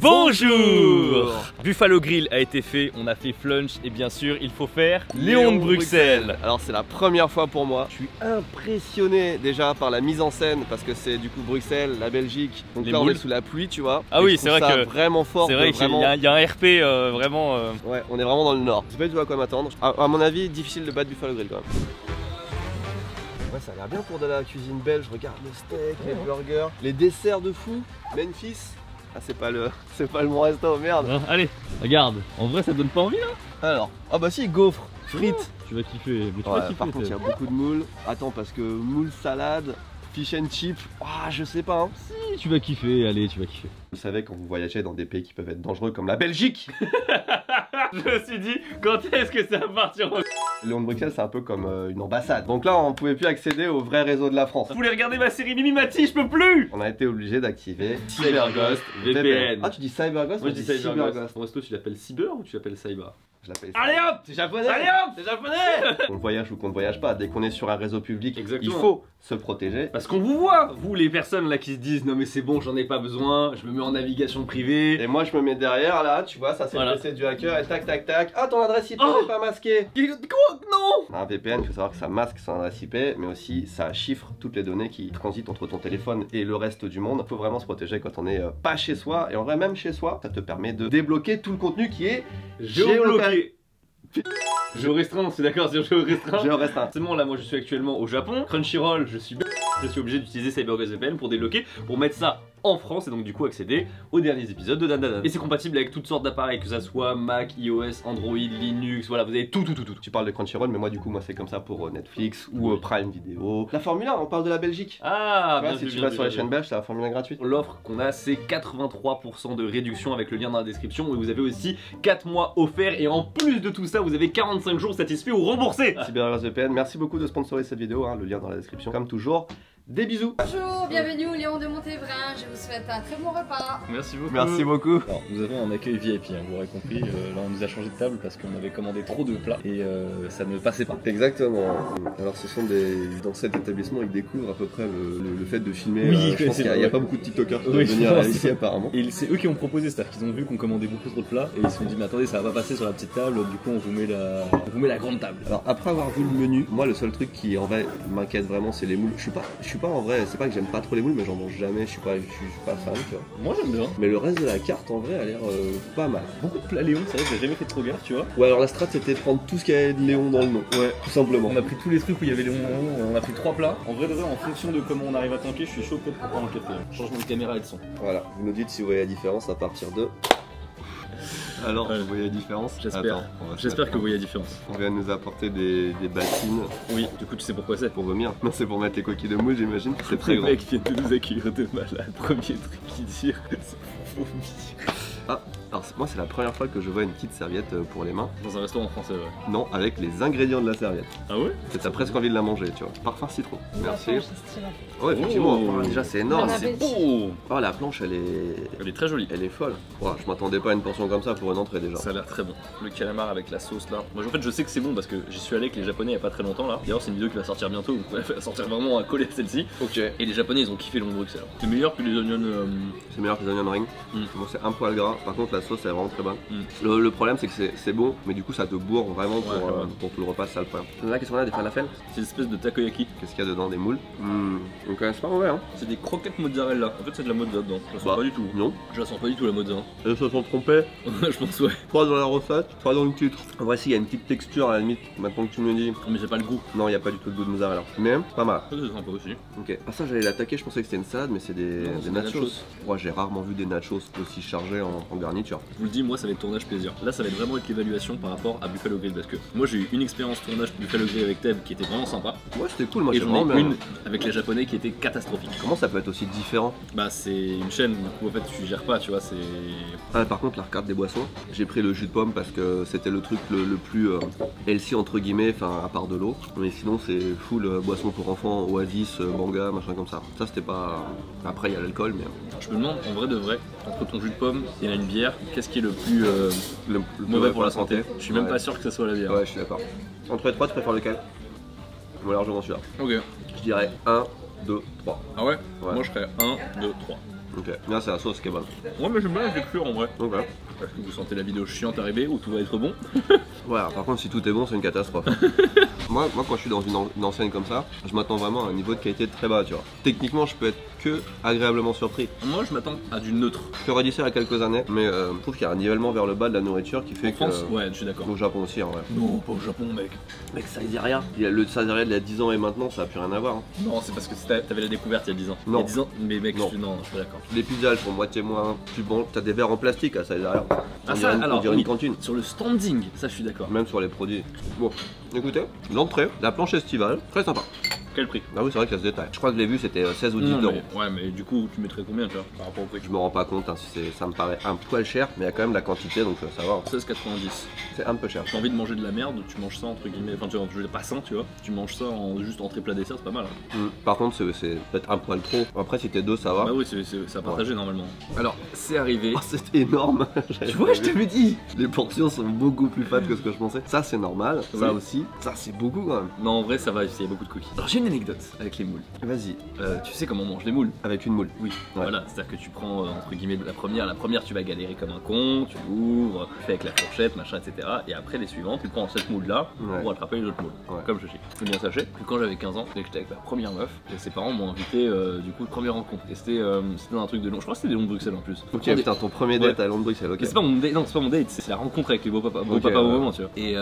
Bonjour. Buffalo Grill a été fait, on a fait Flunch et bien sûr il faut faire Léon de Bruxelles. Alors c'est la première fois pour moi, je suis impressionné déjà par la mise en scène parce que c'est du coup Bruxelles, la Belgique, donc là on est sous la pluie tu vois. Ah oui c'est vrai que vraiment fort. C'est vrai qu'il y a un RP vraiment... Ouais on est vraiment dans le nord, je sais pas du tout à quoi m'attendre. À mon avis difficile de battre Buffalo Grill quand même. Ouais ça a l'air bien pour de la cuisine belge, regarde le steak, les burgers, les desserts de fou, Memphis. Ah c'est pas le bon resto, merde. Non, allez, regarde, en vrai ça donne pas envie là. Alors, ah bah si, gaufres, frites. Tu vas kiffer, mais tu vas kiffer. Par contre il y a beaucoup de moules. Attends parce que moules salade, fish and chip, ah je sais pas hein. Si, tu vas kiffer, allez tu vas kiffer. Vous savez quand vous voyagez dans des pays qui peuvent être dangereux comme la Belgique. Je me suis dit, quand est-ce que ça va partir au... Léon de Bruxelles c'est un peu comme une ambassade. Donc là on pouvait plus accéder au vrai réseau de la France. Vous voulez regarder ma série Mimimati, je peux plus. On a été obligé d'activer CyberGhost VPN. Ah tu dis CyberGhost? Moi je dis CyberGhost. Ton resto tu l'appelles Cyber ou tu l'appelles Cyber? Je l'appelle. Allez hop, c'est japonais. Allez hop, c'est japonais. Qu'on voyage ou qu'on ne voyage pas, dès qu'on est sur un réseau public, exactement, il faut se protéger. Parce qu'on vous voit, vous les personnes là qui se disent non mais c'est bon, j'en ai pas besoin, je me mets en navigation privée. Et moi je me mets derrière là, tu vois, ça c'est le PC du hacker et tac tac tac. Ah ton adresse IP n'est pas masquée. Quoi? Non. Un VPN, il faut savoir que ça masque son adresse IP, mais aussi ça chiffre toutes les données qui transitent entre ton téléphone et le reste du monde. Il faut vraiment se protéger quand on est pas chez soi, et en vrai même chez soi, ça te permet de débloquer tout le contenu qui est géobloqué. Géorestreint, c'est d'accord, c'est géorestreint. Géorestreint. C'est bon, là moi je suis actuellement au Japon. Crunchyroll, je suis obligé d'utiliser CyberGhost VPN pour débloquer, pour mettre ça en France et donc du coup accéder aux derniers épisodes de Dan. Et c'est compatible avec toutes sortes d'appareils, que ça soit Mac, iOS, Android, Linux, voilà, vous avez tout. Tu parles de Crunchyroll, mais moi du coup moi c'est comme ça pour Netflix ou Prime Video. La Formule 1, on parle de la Belgique. Ah, bien si tu vas sur les chaînes belges, c'est la Formule 1 gratuite. L'offre qu'on a c'est 83% de réduction avec le lien dans la description, et vous avez aussi 4 mois offerts, et en plus de tout ça vous avez 45 jours satisfaits ou remboursés. CyberGhost VPN, merci beaucoup de sponsoriser cette vidéo, hein, le lien dans la description comme toujours. Des bisous. Bonjour, bienvenue au Léon de Montévrain, je vous souhaite un très bon repas. Merci beaucoup. Merci beaucoup. Alors, nous avons un accueil VIP, hein, vous l'aurez compris, là on nous a changé de table parce qu'on avait commandé trop de plats et ça ne passait pas. Exactement. Alors ce sont dans cet établissement ils découvrent à peu près le fait de filmer. Oui, je pense qu'il n'y a pas beaucoup de TikTokers qui vont venir ici apparemment. Et c'est eux qui ont proposé, c'est-à-dire qu'ils ont vu qu'on commandait beaucoup trop de plats et ils se sont dit mais attendez ça va pas passer sur la petite table, du coup on vous met la grande table. Alors après avoir vu le menu, moi le seul truc qui en vrai m'inquiète vraiment c'est les moules. Je suis pas en vrai, c'est pas que j'aime pas trop les moules mais j'en mange jamais, je suis pas fan tu vois. Moi j'aime bien. Mais le reste de la carte en vrai a l'air pas mal. Beaucoup de plats Léon, c'est vrai que j'ai jamais fait trop gaffe tu vois. Ouais alors la strat c'était de prendre tout ce qui avait de Léon dans le nom. Ouais, tout simplement. On a pris tous les trucs où il y avait Léon dans le nom, on a pris 3 plats. En vrai de vrai en fonction de comment on arrive à tanker, je suis chaud peut-être pour prendre un café. Changement de caméra et de son. Voilà, vous nous dites si vous voyez la différence à partir de... Alors, vous voyez la différence? J'espère que vous voyez la différence. On vient de nous apporter des bassines. Oui, du coup tu sais pourquoi c'est? Pour vomir. Non, c'est pour mettre les coquilles de moule, j'imagine. C'est très grand. Le mec vient de nous accueillir de malade. Premier truc qu'il dit, c'est pour vomir. Ah, alors moi c'est la première fois que je vois une petite serviette pour les mains. Dans un restaurant français, ouais. Non, avec les ingrédients de la serviette. Ah ouais? T'as presque envie de la manger, tu vois. Parfum citron. Merci. Oh, effectivement, déjà c'est énorme. C'est beau. Oh, la planche elle est très jolie. Elle est folle. Ouais, je m'attendais pas à une portion comme ça pour une entrée déjà. Ça a l'air très bon. Le calamar avec la sauce là. Moi en fait je sais que c'est bon parce que j'y suis allé avec les japonais il y a pas très longtemps là. D'ailleurs c'est une vidéo qui va sortir bientôt, donc elle va sortir vraiment à coller à celle-ci. Ok. Et les japonais ils ont kiffé le Léon de Bruxelles. C'est meilleur que les onions. C'est meilleur que les onion rings. Bon, c'est un poil gras. Par contre la sauce elle est vraiment très bonne. Le problème c'est que c'est bon, mais du coup ça te bourre vraiment pour tout le repas, c'est ça le problème. Là qu'est-ce qu'on a, des falafels? C'est une espèce de takoyaki. Qu'est-ce qu'il y a dedans? Des moules. Donc c'est pas mauvais hein. C'est des croquettes mozzarella. En fait c'est de la mozza dedans. Je la sens pas du tout. Non. Je la sens pas du tout la mozza. Ils se sont trompés. Je pense ouais. 3 dans la recette, 3 dans le titre. En vrai si, il y a une petite texture à la limite, maintenant que tu me le dis. Mais c'est pas le goût. Non, il n'y a pas du tout de goût de mozzarella. Mais pas mal. Ça c'est sympa aussi. Ok. Ah ça j'allais l'attaquer, je pensais que c'était une salade, mais c'est des nachos. Moi j'ai rarement vu des nachos aussi chargés en garniture. Je vous le dis, moi ça va être tournage plaisir. Là ça va être vraiment être l'évaluation par rapport à Buffalo Grill parce que moi j'ai eu une expérience tournage Buffalo Grill avec Teb qui était vraiment sympa. Ouais c'était cool, moi et j'en ai une avec les japonais qui était catastrophique. Comment ça peut être aussi différent? Bah c'est une chaîne, du coup en fait tu gères pas, tu vois, c'est... Ah par contre la carte des boissons, j'ai pris le jus de pomme parce que c'était le truc le plus healthy entre guillemets, enfin à part de l'eau. Mais sinon c'est full boisson pour enfants, Oasis, Banga, machin comme ça. Ça c'était pas... Après il y a l'alcool mais... Je me demande en vrai de vrai, entre ton jus de pomme et une bière, qu'est-ce qui est le plus mauvais pour la santé? Je suis même pas sûr que ça soit la bière. Ouais je suis d'accord. Entre les trois tu préfères lequel? Moi largement celui-là. Ok. Je dirais 1, 2, 3. Ah ouais? Moi je ferais 1, 2, 3. Ok, là c'est la sauce qui est bonne. Ouais, mais j'aime bien la texture en vrai. Ok. Parce que vous sentez la vidéo chiante arriver où tout va être bon. Ouais, par contre, si tout est bon, c'est une catastrophe. moi, quand je suis dans une enseigne comme ça, je m'attends vraiment à un niveau de qualité très bas, tu vois. Techniquement, je peux être que agréablement surpris. Moi, je m'attends à du neutre. J'aurais dit ça il y a quelques années, mais je trouve qu'il y a un nivellement vers le bas de la nourriture qui fait En France, ouais, je suis d'accord. Au Japon aussi, en vrai. Non, pas au Japon, mec. Mec, Saizeriya, le Saizeriya d'il y a 10 ans et maintenant, ça a plus rien à voir. Hein. Non, c'est parce que t'avais la découverte il y a 10 ans. Non. Il y a 10 ans, mais mec, Non. non, je suis d'accord. Les pizzas, elles font moitié moins plus bon. T'as des verres en plastique à Saizeriya. Ah, On dirait une cantine. Sur le standing, ça je suis d'accord. Même sur les produits. Bon, écoutez, l'entrée, la planche estivale, très sympa. Quel prix? Ah oui, c'est vrai qu'il y a ce détail. Je crois que je l'ai vu, c'était 16 ou 10 Non, euros. Ouais, mais du coup, tu mettrais combien, tu vois, par rapport au prix? Je me rends pas compte, hein, si ça me paraît un poil cher, mais il y a quand même la quantité, donc ça va. 16,90. C'est un peu cher. T'as envie de manger de la merde, tu manges ça entre guillemets, enfin tu vois, je veux dire, pas sain, tu vois, tu manges ça en juste entrée plat dessert, c'est pas mal. Hein. Par contre, c'est peut-être un poil trop. Après, si t'es deux, ça va. Bah oui, c'est à partager normalement. Alors, c'est arrivé. Oh, c'est énorme. Tu vois, je t'avais dit. Les portions sont beaucoup plus fat que ce que je pensais. Ça, c'est normal. Oui. Ça aussi. Ça, c'est beaucoup quand même. Non, en vrai, ça va, il y a beaucoup de cookies. Alors, j'ai une anecdote avec les moules. Vas-y. Tu sais comment on mange les moules? Avec une moule. Oui, Ouais. voilà, c'est-à-dire que tu prends entre guillemets la première tu vas galérer comme un con, tu l'ouvres, tu fais avec la fourchette, machin, etc. Et après les suivantes, tu prends cette moule là Ouais. pour attraper les autres moules, Ouais. comme je sais. C'est bien sachez que quand j'avais 15 ans, dès que j'étais avec ma première meuf, et ses parents m'ont invité du coup première rencontre. Et c'était dans un truc de long, je crois que c'était des longs de Bruxelles en plus. Ok, putain, ton premier date à Londres, Bruxelles, ok. Mais c'est pas mon date, non, c'est pas mon date, c'est la rencontre avec les beaux-papas, beaux-papas au moment, tu vois. Et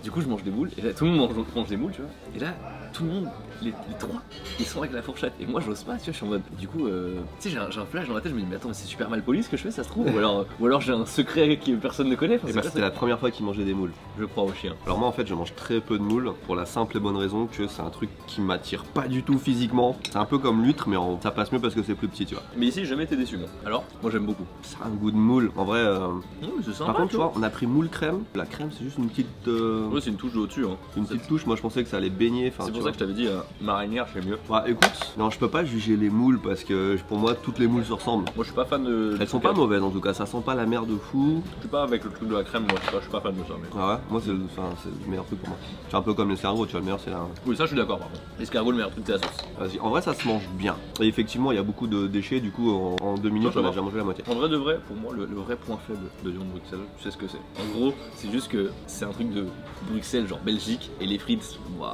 du coup, je mange des moules, et là, tout le monde mange des moules, tu vois. Et là, tout le monde, les trois, ils sont avec la fourchette. Et moi, j'ose pas, tu vois, je suis en mode. Du coup, tu sais, j'ai un flash dans la tête, je me dis, mais attends, mais c'est super mal poli ce que je fais, ça se trouve. Ou alors j'ai un secret que personne ne connaît. Enfin, Et bah, c'était la première fois qu'il mangeait des moules. Je crois au chien. Alors, moi, en fait, je mange très peu de moules pour la simple et bonne raison que c'est un truc qui m'attire pas du tout physiquement. C'est un peu comme l'huître, mais ça passe mieux parce que c'est plus petit, tu vois. Mais ici, j'ai jamais été déçu, moi. Alors, moi, j'aime beaucoup. Ça a un goût de moule. En vrai. Non, mais c'est sympa. Par contre, tu vois, on a pris moule crème. La crème, c'est juste une petite. Ouais, c'est une touche au-dessus. Hein. Une petite touche. Moi, je pensais que ça allait baigner. C'est pour ça que je t'avais dit, marinière, je fais mieux. Bah écoute, non, je peux pas juger les moules parce que pour moi, toutes les moules se ressemblent. Moi, je suis pas fan de. Elles sont pas mauvaises en tout cas, ça sent pas la merde de fou. Je suis pas avec le truc de la crème, moi, je suis pas fan de ça. Mais... Ah ouais, moi c'est le meilleur truc pour moi. C'est un peu comme l'escargot, tu vois, le meilleur c'est la. Oui, ça, je suis d'accord, par contre. L'escargot, le meilleur truc, c'est la sauce. Vas-y, en vrai, ça se mange bien. Et effectivement, il y a beaucoup de déchets, du coup, en 2 minutes, Ça on a va. déjà mangé la moitié. En vrai de vrai, pour moi, le vrai point faible de Lyon de Bruxelles, tu sais ce que c'est. En gros, c'est juste que c'est un truc de Bruxelles, genre Belgique, et les frites, waouh.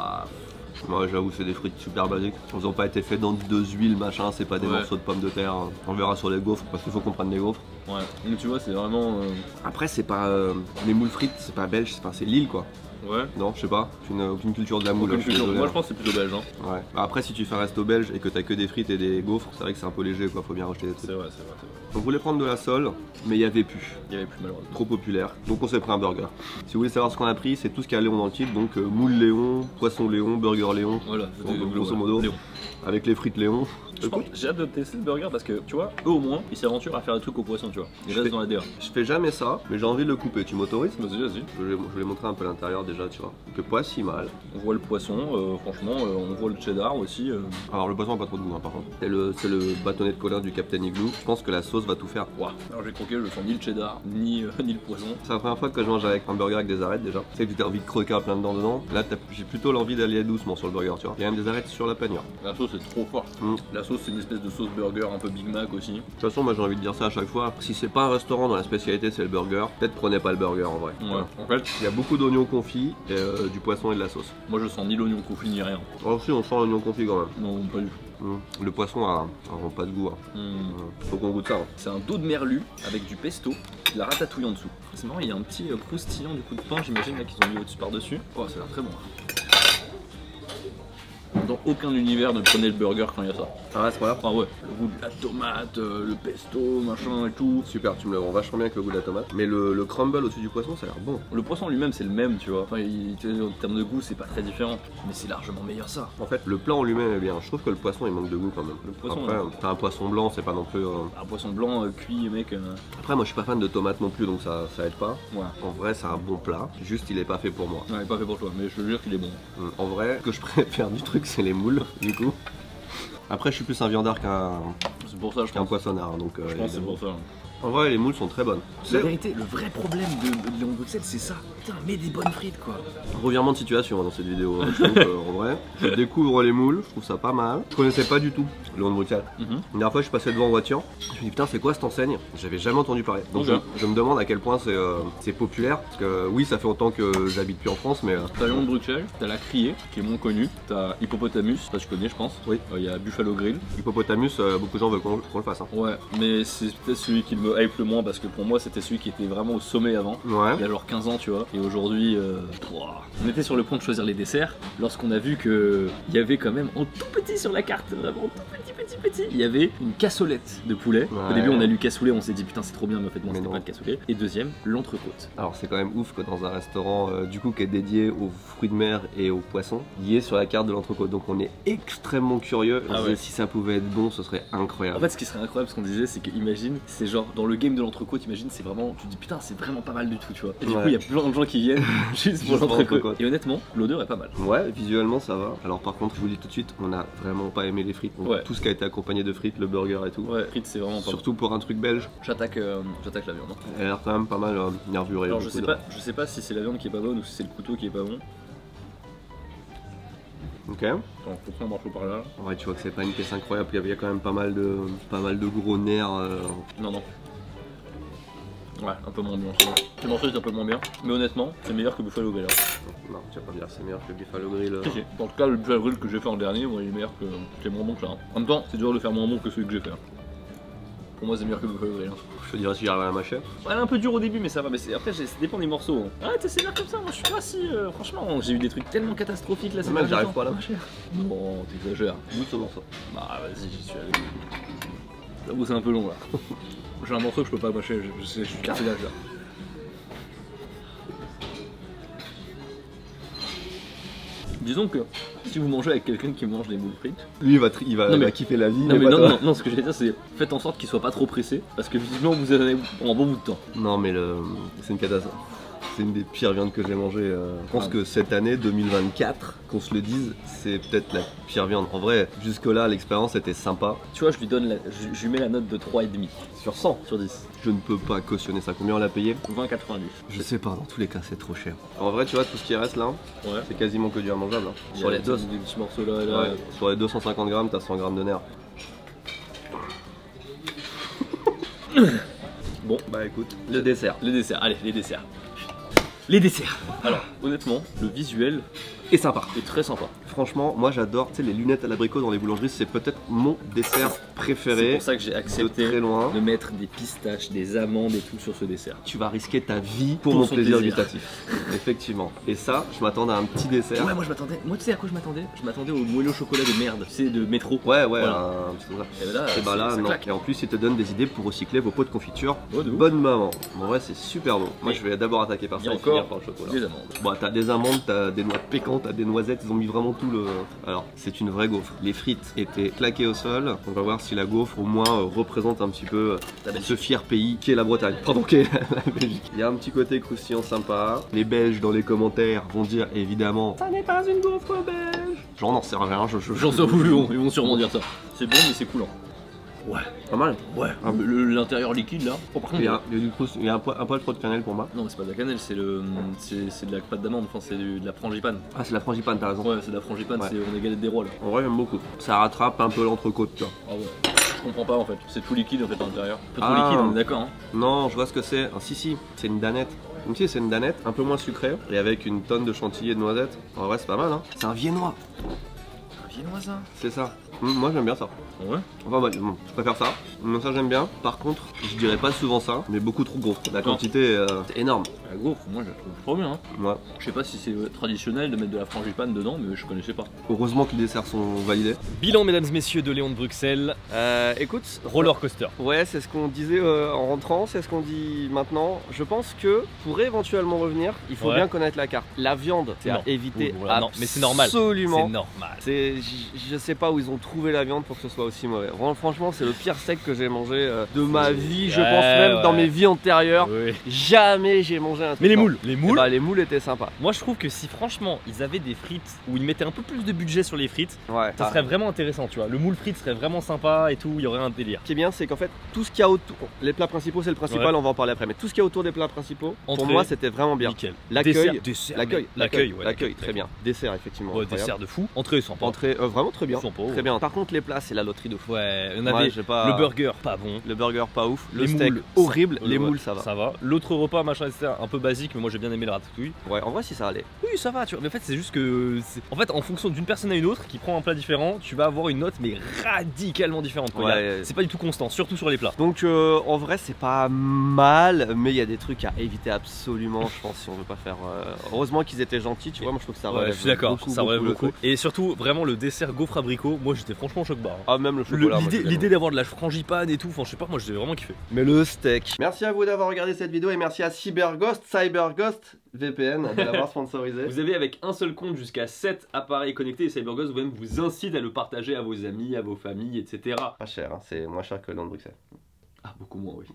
Moi, j'avoue, c'est des frites super basiques. Ils ont pas été faits dans deux huiles, machin, c'est pas des Ouais. morceaux de pommes de terre. On verra sur les gaufres parce qu'il faut qu'on prenne des gaufres. Ouais, donc tu vois, c'est vraiment. Après, c'est pas. Les moules frites, c'est pas belge, c'est Lille quoi. Ouais. Non, je sais pas, tu n'as aucune culture de la moule. Aucune je suis culture. désolé, Moi, hein. je pense que c'est plutôt belge. Hein. Ouais. Bah après, si tu fais un resto belge et que t'as que des frites et des gaufres, c'est vrai que c'est un peu léger quoi, faut bien rajouter des trucs. C'est vrai, c'est vrai, c'est vrai. On voulait prendre de la sole, mais il y avait plus. Il y avait plus malheureusement. Trop populaire. Donc on s'est pris un burger. Si vous voulez savoir ce qu'on a pris, c'est tout ce qu'il y a Léon dans le titre, donc moule Léon, poisson Léon, burger Léon, Voilà, c'était donc, grosso modo. Léon. avec les frites Léon. Je pense- J'ai hâte de tester le burger parce que tu vois, eux au moins, ils s'aventurent à faire des trucs au poisson, tu vois. Ils Je restent fais- dans la DA. Je fais jamais ça, mais j'ai envie de le couper. Tu m'autorises? Vas-y, vas-y. Je vais montrer un peu l'intérieur déjà, tu vois. Que pas si mal. On voit le poisson, franchement, on voit le cheddar aussi. Alors le poisson a pas trop de goût hein, par contre. C'est le bâtonnet de Colin du Captain Igloo. Je pense que la sauce va tout faire. Waouh. Alors j'ai croqué, je sens ni le cheddar, ni le poisson. C'est la première fois que je mange avec un burger avec des arêtes déjà. Tu sais que tu as envie de croquer à plein dedans. Là, j'ai plutôt l'envie d'aller doucement sur le burger, tu vois. Il y a même des arêtes sur la panure. La sauce est trop forte. Mm. La sauce, c'est une espèce de sauce burger un peu Big Mac aussi. De toute façon, moi j'ai envie de dire ça à chaque fois. Si c'est pas un restaurant dont la spécialité c'est le burger, peut-être prenez pas le burger en vrai. Ouais. Voilà. En fait, Il y a beaucoup d'oignons confits, et, du poisson et de la sauce. moi je sens ni l'oignon confit ni rien. Alors si on sent l'oignon confit quand même. Non, pas du tout. Le poisson a vraiment pas de goût. Hein. Faut qu'on goûte ça. Hein. C'est un dos de merlu avec du pesto, de la ratatouille en dessous. C'est marrant, il y a un petit croustillant du coup de pain, j'imagine, là qu'ils ont mis au-dessus par-dessus. Oh, ça a l'air très bon. Dans aucun univers ne prenez le burger quand il y a ça. Ah ouais, c'est pas grave. Ah ouais, le goût de la tomate, le pesto, machin et tout. Super, tu me le rends vachement bien avec le goût de la tomate. Mais le crumble au-dessus du poisson, ça a l'air bon. Le poisson lui-même c'est le même, tu vois. Enfin, en termes de goût c'est pas très différent, mais c'est largement meilleur ça. En fait, le plat en lui-même est bien. Je trouve que le poisson il manque de goût quand même. Le poisson, Après, ouais. t'as un poisson blanc, c'est pas non plus. Un poisson blanc cuit, mec. Après, moi je suis pas fan de tomates non plus, donc ça aide pas. Ouais. En vrai, c'est un bon plat. Juste, il est pas fait pour moi. Non, il est pas fait pour toi, mais je te jure qu'il est bon. En vrai, ce que je préfère du truc, c'est les moules, du coup. Après, je suis plus un viandard C'est pour ça, je qu'un pense. poissonnard, donc. Je pense que c'est évidemment. pour ça. En vrai, les moules sont très bonnes. La vérité, le vrai problème de Léon Bruxelles, c'est ça. Putain, mets des bonnes frites quoi. Revirement de situation dans cette vidéo. Hein. Donc, en vrai, je découvre les moules, je trouve ça pas mal. Je connaissais pas du tout Léon de Bruxelles. Une dernière fois, je suis passé devant en voiture. Je me suis dit, putain, c'est quoi cette enseigne? J'avais jamais entendu parler. Donc, je me demande à quel point c'est populaire. Parce que oui, ça fait autant que j'habite plus en France, mais. T'as Léon de Bruxelles, t'as la Criée, qui est moins connue. T'as Hippopotamus, ça tu connais, je pense. Oui. Il y a Buffalo Grill. Hippopotamus, beaucoup de gens veulent qu'on le fasse. Hein. Ouais, mais c'est peut-être celui qui me hype le moins parce que pour moi, c'était celui qui était vraiment au sommet avant. Ouais. Il y a genre 15 ans, tu vois. Et aujourd'hui, on était sur le point de choisir les desserts lorsqu'on a vu que il y avait quand même en tout petit sur la carte, vraiment tout petit, il y avait une cassolette de poulet. Ouais. Au début, on a lu cassoulet, on s'est dit putain, c'est trop bien, mais en fait, non, Mais c'était non. pas le cassoulet. Et deuxième, l'entrecôte. Alors c'est quand même ouf que dans un restaurant du coup qui est dédié aux fruits de mer et aux poissons, il y ait sur la carte de l'entrecôte. Donc on est extrêmement curieux. Ah On se ouais. dit, si ça pouvait être bon, ce serait incroyable. En fait, ce qui serait incroyable, ce qu'on disait, c'est que imagine, c'est genre dans le game de l'entrecôte, imagine, c'est vraiment, tu te dis putain, c'est vraiment pas mal du tout, tu vois. Et du coup, il y a plein de gens qui viennent juste pour l'entrecôte. Et honnêtement, l'odeur est pas mal. Ouais, visuellement ça va. Alors par contre, je vous dis tout de suite, on a vraiment pas aimé les frites. Donc, Ouais. tout ce qui a été accompagné de frites, le burger et tout. Ouais, frites, c'est vraiment pas mal. Surtout pour un truc belge, J'attaque la viande. Hein. elle a l'air quand même pas mal nervurée. Alors je sais pas si c'est la viande qui est pas bonne ou si c'est le couteau qui est pas bon. Ok. Attends, faut prendre un marteau par là. Ouais, tu vois que c'est pas une pièce incroyable. Il y a quand même pas mal de gros nerfs. Non. Ouais, un peu moins bien. Le morceau est un peu moins bien, mais honnêtement, c'est meilleur que Buffalo Grill. Non, tu vas pas me dire c'est meilleur que le Buffalo Grill. Si, si. Dans le cas, le Buffalo Grill que j'ai fait en dernier, moi, il est meilleur que. C'est moins bon que ça. Hein. En même temps, c'est dur de faire moins bon que celui que j'ai fait. Hein. Pour moi, c'est meilleur que Buffalo Grill. Hein. Je te dirais si j'arrive à la mâcher. Ouais, elle est un peu dur au début, mais ça va. Mais après, ça dépend des morceaux. Hein. Ah, t'es sévère comme ça, moi je suis pas si. Franchement, j'ai eu des trucs tellement catastrophiques là, c'est Même j'arrive pas à la mâcher. Bon, t'exagères. Goûte ce morceau. Bah, vas-y, j'y suis allé. J'avoue, c'est un peu long là. J'ai un morceau que je peux pas mâcher, je suis cassé là. Disons que si vous mangez avec quelqu'un qui mange des moules frites, Lui il va Non, mais- kiffer la vie. non, mais mais pas toi. non, ce que j'allais dire c'est faites en sorte qu'il soit pas trop pressé parce que visiblement vous en avez pour un bon bout de temps. Non mais c'est une catastrophe. C'est une des pires viandes que j'ai mangées. Je pense que cette année 2024, qu'on se le dise, c'est peut-être la pire viande. En vrai, jusque là l'expérience était sympa. Tu vois, je lui donne je lui mets la note de 3,5 Sur 100, sur 10. je ne peux pas cautionner ça. Combien on l'a payé? 20,90. Je sais pas, dans tous les cas c'est trop cher. En vrai tu vois tout ce qui reste là, Ouais. c'est quasiment que du immangeable. Hein. Il y Sur a les deux. des petits morceaux là et là. Ouais, sur les 250 grammes, t'as 100 grammes de nerfs. Bon, Bah écoute, le dessert. les desserts, allez, les desserts. Les desserts. Alors, honnêtement, le visuel Et sympa. est très sympa. Franchement, moi j'adore, tu sais, les lunettes à l'abricot dans les boulangeries, c'est peut-être mon dessert C'est préféré. pour ça que j'ai De accepté très loin. de mettre des pistaches, des amandes et tout sur ce dessert. Tu vas risquer ta vie pour Pour mon son plaisir plaisir. gustatif. Effectivement. Et ça, je m'attendais à un petit dessert. Ouais, moi je m'attendais. Moi, tu sais à quoi je m'attendais? Je m'attendais au moelleux au chocolat de merde, tu sais, de métro. Ouais, Voilà. un petit truc comme ça. Et là, Et bah là, ça non. claque. Et en plus, il te donne des idées pour recycler vos pots de confiture. Ouais, de ouf. Bonne maman. En vrai, c'est super bon. Moi, Mais- je vais d'abord attaquer par Il y a ça et encore finir par le chocolat. des amandes. Bon, t'as des amandes, t'as des noix pécantes, t'as des noisettes, ils ont mis vraiment tout le. Alors, c'est une vraie gaufre. Les frites étaient claquées au sol. On va voir si la gaufre, au moins, représente un petit peu ce fier pays qui est la Bretagne. Pardon, qui est la Belgique. Il y a un petit côté croustillant sympa. Les Belges, dans les commentaires, vont dire évidemment ça n'est pas une gaufre belge. J'en n'en sais rien, J'en sais où ils vont sûrement dire ça. C'est bon, mais c'est coulant. Ouais, Pas mal. ouais. Ah, L'intérieur liquide là. Oh, par contre, Il y a il y a un poil trop de cannelle pour moi. non, mais c'est pas de la cannelle, c'est de la pâte d'amande. Enfin, c'est de la frangipane. Ah, c'est la frangipane, t'as raison. Ouais, c'est de la frangipane. Ouais. C'est on est galette des rois là. En vrai, j'aime beaucoup. Ça rattrape un peu l'entrecôte, tu vois. Ah ouais. Je comprends pas en fait. C'est tout liquide en fait à l'intérieur. Pas trop Ah. liquide, on est d'accord. Hein. Non, je vois ce que c'est. Ah, si, c'est une danette. Même si c'est une danette, un peu moins sucrée et avec une tonne de chantilly et de noisettes. En vrai, c'est pas mal, hein. C'est un viennois. Un viennois ça. C'est ça. Moi, j'aime bien ça. Ouais. Enfin, bah, bon, je préfère ça. Mais ça, j'aime bien. Par contre, je dirais pas souvent ça, mais beaucoup trop gros. La quantité est énorme. La gaufre, moi je la trouve trop bien. Hein. Ouais. Je sais pas si c'est traditionnel de mettre de la frangipane dedans, mais je connaissais pas. Heureusement que les desserts sont validés. Bilan, mesdames et messieurs, de Léon de Bruxelles. Écoute, Roller coaster. ouais, c'est ce qu'on disait en rentrant, c'est ce qu'on dit maintenant. Je pense que pour éventuellement revenir, il faut Ouais. bien connaître la carte. La viande, c'est à Non. éviter. Ouh, voilà, non, mais c'est normal. Absolument. C'est normal. C'est je sais pas où ils ont trouvé la viande pour que ce soit aussi mauvais. Franchement, c'est le pire steak que j'ai mangé de ma vie, je pense même dans mes vies antérieures. Oui. Jamais j'ai mangé un truc. Mais les comme- moules, les moules. Bah, les moules étaient sympas. Moi je trouve que si franchement ils avaient des frites où ils mettaient un peu plus de budget sur les frites, Ouais. ça serait vraiment intéressant, tu vois. Le moule frites serait vraiment sympa et tout, il y aurait un délire. Ce qui est bien, c'est qu'en fait, tout ce qu'il y a autour, les plats principaux, c'est le principal, Ouais. on va en parler après. Mais tout ce qu'il y a autour des plats principaux, pour Entrée, moi, c'était vraiment bien. Nickel. L'accueil, Dessert, l'accueil, ouais, l'accueil, très bien. Dessert, effectivement. Ouais, incroyable. dessert de fou. Entrée sympa. Entrée, vraiment très bien. Sympa, Très ouais. bien. Par contre, les plats, c'est la loterie de fou. Ouais, on Ouais, avait j'ai pas- le burger, pas bon. Le burger, pas ouf. Le Les steak, moules, horrible. ça- Les ouais, moules, ça va. Ça va. L'autre repas, machin, etc., un peu basique, mais moi j'ai bien aimé le ratatouille. Ouais, en vrai, si ça allait. Oui, ça va, tu vois. Mais en fait, c'est juste que. En fait, en fonction d'une personne à une autre qui prend un plat différent, tu vas avoir une note, mais radicalement différente. Quoi. Ouais. C'est pas du tout constant, surtout sur les plats. Donc, en vrai, c'est pas mal, mais il y a des trucs à éviter absolument, je pense, si on veut pas faire. Heureusement qu'ils étaient gentils, tu vois. Moi, je trouve que ça Ouais, relève. je suis d'accord, ça relève le beaucoup. truc. Et surtout, vraiment, le dessert gaufre abricot, moi j'étais franchement choc barre. Ah, même le chocolat. moi, je L'idée d'avoir de la frangipane et tout, enfin, je sais pas, moi j'ai vraiment kiffé. Mais le steak. Merci à vous d'avoir regardé cette vidéo et merci à CyberGhost VPN de l'avoir sponsorisé. Vous avez avec un seul compte jusqu'à 7 appareils connectés et CyberGhost vous-même vous incite à le partager à vos amis, à vos familles, etc. Pas cher, hein, c'est moins cher que le nom de Bruxelles. Ah, beaucoup moins, oui.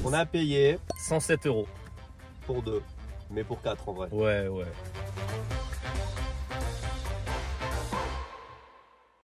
On a payé 107 €. pour 2, mais pour 4 en vrai. Ouais, ouais.